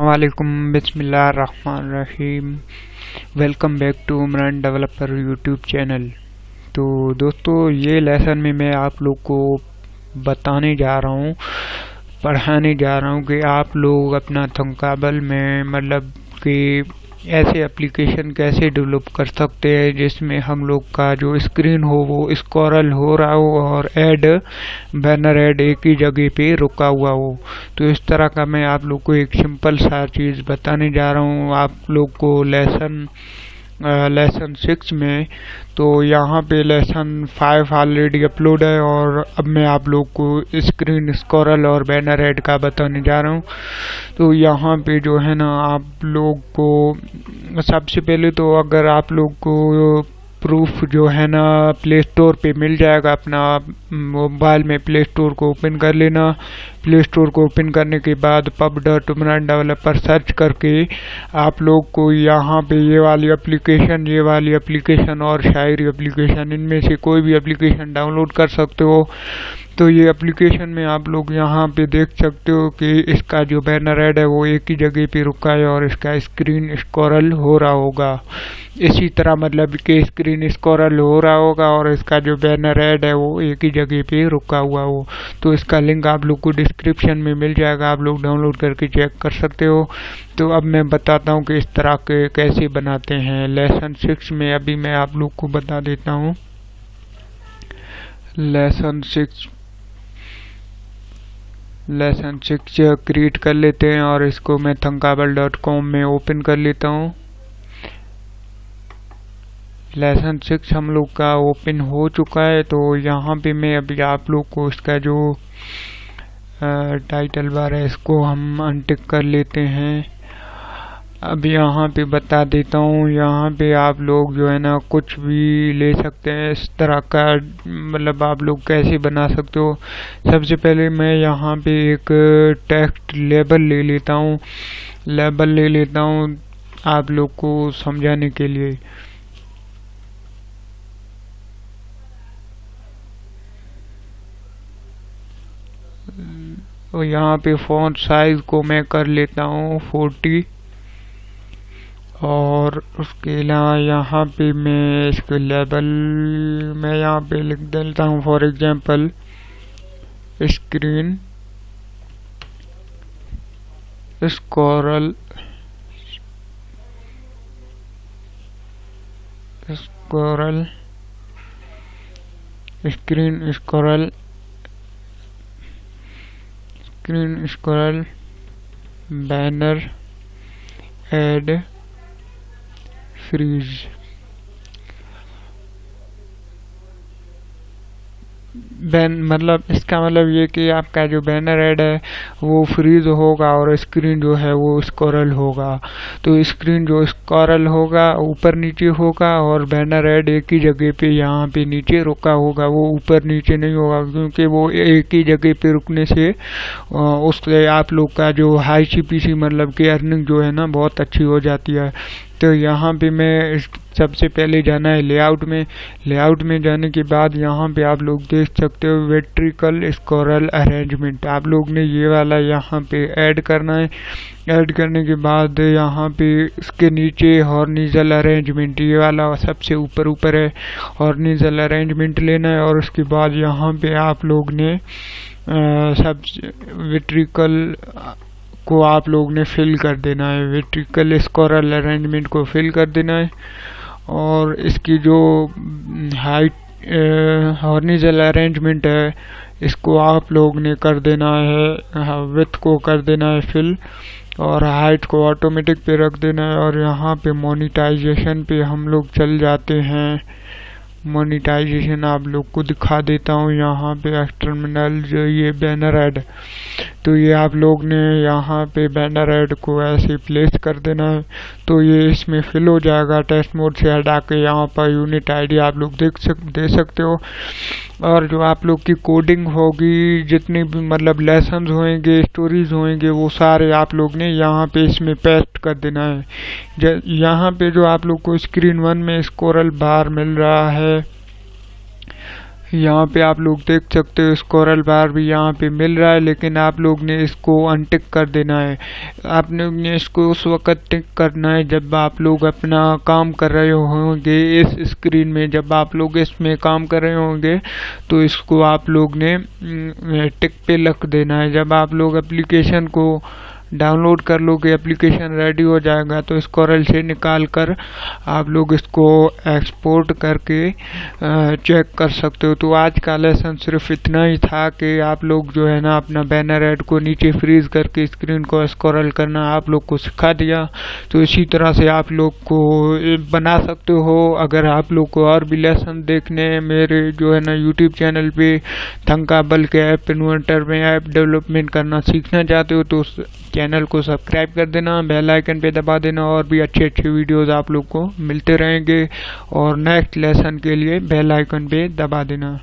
अस्सलामुअलैकुम बिस्मिल्लाहिर्रहमानिर्रहीम। Welcome back to Umrani developer YouTube channel. तो दोस्तों, ये लेसन में मैं आप लोग को बताने जा रहा हूँ, पढ़ाने जा रहा हूँ कि आप लोग अपना थंकाबल में मतलब कि ऐसे एप्लीकेशन कैसे डेवलप कर सकते हैं जिसमें हम लोग का जो स्क्रीन हो वो स्क्रॉल हो रहा हो और बैनर ऐड एक ही जगह पे रुका हुआ हो। तो इस तरह का मैं आप लोग को एक सिंपल सा चीज़ बताने जा रहा हूँ आप लोग को लेसन 6 में। तो यहाँ पे लेसन 5 ऑलरेडी अपलोड है और अब मैं आप लोग को स्क्रीन स्क्रॉल और बैनर ऐड का बताने जा रहा हूँ। तो यहाँ पे जो है ना, आप लोग को सबसे पहले तो अगर आप लोग को प्रूफ जो है ना प्ले स्टोर पे मिल जाएगा, अपना मोबाइल में प्ले स्टोर को ओपन कर लेना। प्ले स्टोर को ओपन करने के बाद pub.umrani डेवलपर सर्च करके आप लोग को यहाँ पे ये वाली एप्लीकेशन और शायरी एप्लीकेशन, इनमें से कोई भी एप्लीकेशन डाउनलोड कर सकते हो। तो ये एप्लीकेशन में आप लोग यहाँ पे देख सकते हो कि इसका जो बैनर ऐड है वो एक ही जगह पे रुका है और इसका स्क्रीन स्क्रॉल हो रहा होगा। इसी तरह मतलब कि स्क्रीन स्क्रॉल हो रहा होगा और इसका जो बैनर ऐड है वो एक ही जगह पे रुका हुआ हो। तो इसका लिंक आप लोग को डिस्क्रिप्शन में मिल जाएगा, आप लोग डाउनलोड करके चेक कर सकते हो। तो अब मैं बताता हूँ कि इस तरह के कैसे बनाते हैं लेसन 6 में। अभी मैं आप लोग को बता देता हूँ। लेसन 6 क्रिएट कर लेते हैं और इसको मैं thunkable.com में ओपन कर लेता हूँ। लेसन 6 हम लोग का ओपन हो चुका है। तो यहाँ पे मैं अभी आप लोग को इसका जो टाइटल बार है इसको हम अनटिक कर लेते हैं। अब यहाँ पे बता देता हूँ, यहाँ पे आप लोग जो है ना कुछ भी ले सकते हैं इस तरह का, मतलब आप लोग कैसे बना सकते हो। सबसे पहले मैं यहाँ पे एक टेक्स्ट लेबल ले लेता हूँ आप लोग को समझाने के लिए। तो यहाँ पे फॉन्ट साइज को मैं कर लेता हूँ 40 और उसके अलावा यहाँ पे मैं इसके लेबल में यहाँ पे लिख देता हूँ for example screen scroll screen scroll banner ad freeze. मतलब इसका मतलब ये कि आपका जो बैनर ऐड है वो फ्रीज होगा और स्क्रीन जो है वो स्क्रॉल होगा। तो स्क्रीन जो स्क्रॉल होगा ऊपर नीचे होगा और बैनर ऐड एक ही जगह पे यहाँ पे नीचे रुका होगा, वो ऊपर नीचे नहीं होगा, क्योंकि वो एक ही जगह पे रुकने से उससे आप लोग का जो हाई सीपीसी मतलब कि अर्निंग जो है ना बहुत अच्छी हो जाती है। तो यहाँ पे मैं सबसे पहले जाना है लेआउट में जाने के बाद यहाँ पे आप लोग देख सकते हो वर्टिकल स्क्रॉल अरेंजमेंट। आप लोग ने ये वाला यहाँ पे ऐड करना है। ऐड करने के बाद यहाँ पे इसके नीचे हॉरिज़ॉन्टल अरेंजमेंट, ये वाला सबसे ऊपर है, हॉरिज़ॉन्टल अरेंजमेंट लेना है। और उसके बाद यहाँ पे आप लोग ने सब वर्टिकल को आप लोग ने फिल कर देना है, वर्टिकल स्क्रॉल अरेंजमेंट को फिल कर देना है। और इसकी जो हाइट हॉरिज़ॉन्टल अरेंजमेंट है इसको आप लोग ने कर देना है, विड्थ को कर देना है फिल और हाइट को ऑटोमेटिक पे रख देना है। और यहाँ पे मोनेटाइजेशन पे हम लोग चल जाते हैं। मोनेटाइजेशन आप लोग को दिखा देता हूँ। यहाँ पे एक्सटर्मिनल जो ये बैनर ऐड, तो ये आप लोग ने यहाँ पे बैनर ऐड को ऐसे प्लेस कर देना है। तो ये इसमें फिल हो जाएगा। टेस्ट मोड से हटा के यहाँ पर यूनिट आईडी आप लोग दे सकते हो। और जो आप लोग की कोडिंग होगी, जितने भी मतलब लेसन्स होंगे, स्टोरीज होंगे, वो सारे आप लोग ने यहाँ पे इसमें पेस्ट कर देना है। यहाँ पे जो आप लोग को स्क्रीन 1 में स्क्रॉल बार मिल रहा है, यहाँ पे आप लोग देख सकते हो स्क्रॉल बार भी यहाँ पे मिल रहा है, लेकिन आप लोग ने इसको अनटिक कर देना है। आपने इसको उस वक्त टिक करना है जब आप लोग अपना काम कर रहे होंगे इस स्क्रीन में। जब आप लोग इसमें काम कर रहे होंगे तो इसको आप लोग ने टिक पे रख देना है। जब आप लोग एप्लीकेशन को डाउनलोड कर लोगे, एप्लीकेशन रेडी हो जाएगा तो स्क्रॉल से निकाल कर आप लोग इसको एक्सपोर्ट करके चेक कर सकते हो। तो आज का लेसन सिर्फ इतना ही था कि आप लोग जो है ना अपना बैनर ऐड को नीचे फ्रीज करके स्क्रीन को स्क्रॉल करना आप लोग को सिखा दिया। तो इसी तरह से आप लोग को बना सकते हो। अगर आप लोग को और भी लेसन देखने मेरे जो है ना यूट्यूब चैनल पे थंकाबल के ऐप इन्वेंटर में ऐप डेवलपमेंट करना सीखना चाहते हो तो चैनल को सब्सक्राइब कर देना, बेल आइकन पे दबा देना और भी अच्छे अच्छे वीडियोस आप लोग को मिलते रहेंगे। और नेक्स्ट लेसन के लिए बेल आइकन पे दबा देना।